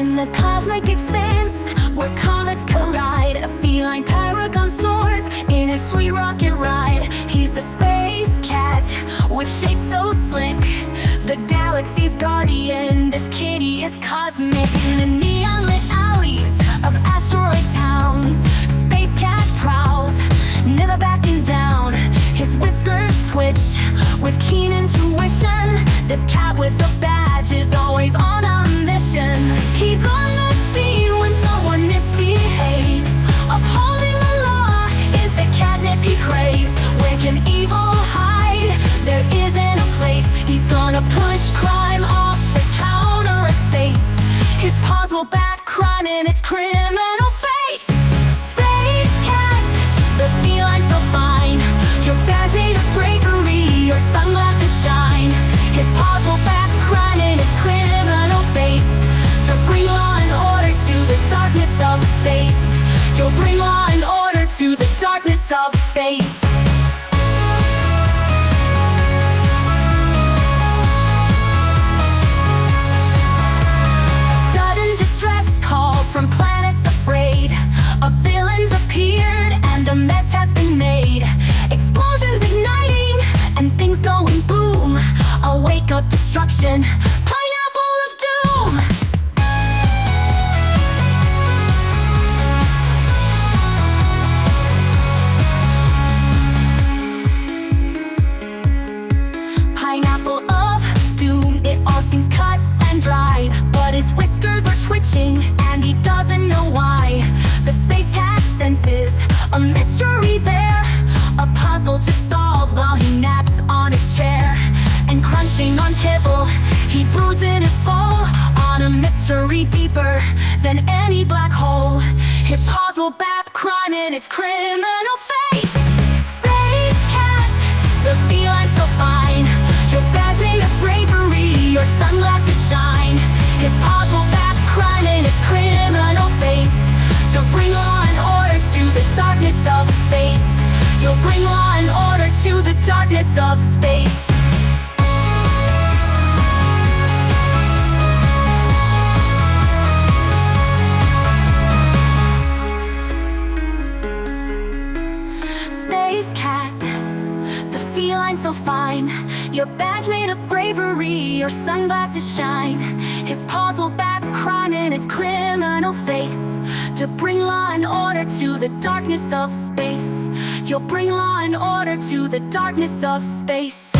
In the cosmic expanse, where comets collide, a feline paragon soars in a sweet rocket ride. He's the space cat with shapes so slick, the galaxy's guardian. This kitty is cosmic. In the neon-lit alleys of asteroid towns, space cat prowls, never backing down. His whiskers twitch with keen intuition. This cat with a badge is always on a mission. He's on the scene when someone misbehaves. Upholding the law is the catnip he craves. Where can evil hide? There isn't a place. He's gonna push crime off the counter of space. His paws will bat crime in its criminal face. Space cat, the feline so fine. Your badge made of bravery, your sunglasses shine. His paws will bat crime in its criminal face. To bring law and order to the darkness of space. You'll bring law and order to the darkness of space. Sudden distress call from planets afraid. A villain's appeared and a mess has been made. Explosions igniting and things going boom. A wake of destruction, pineapple of doom. Pineapple of doom, it all seems cut and dry. But his whiskers are twitching and he doesn't know why. The space cat senses a mystery there, a puzzle to solve while he naps on his chair. And crunching on kibble, he broods in his bowl on a mystery deeper than any black hole. His paws will bat crime in its criminal face. Space cat, the feline so fine. Your badge made of bravery, your sunglasses shine. His paws will bat crime in its criminal face. To bring law and order to the darkness of space. You'll bring law and order to the darkness of space. Space cat, the feline so fine. Your badge made of bravery, your sunglasses shine. His paws will bat crime in its criminal face. To bring law and order to the darkness of space. You'll bring law and order to the darkness of space.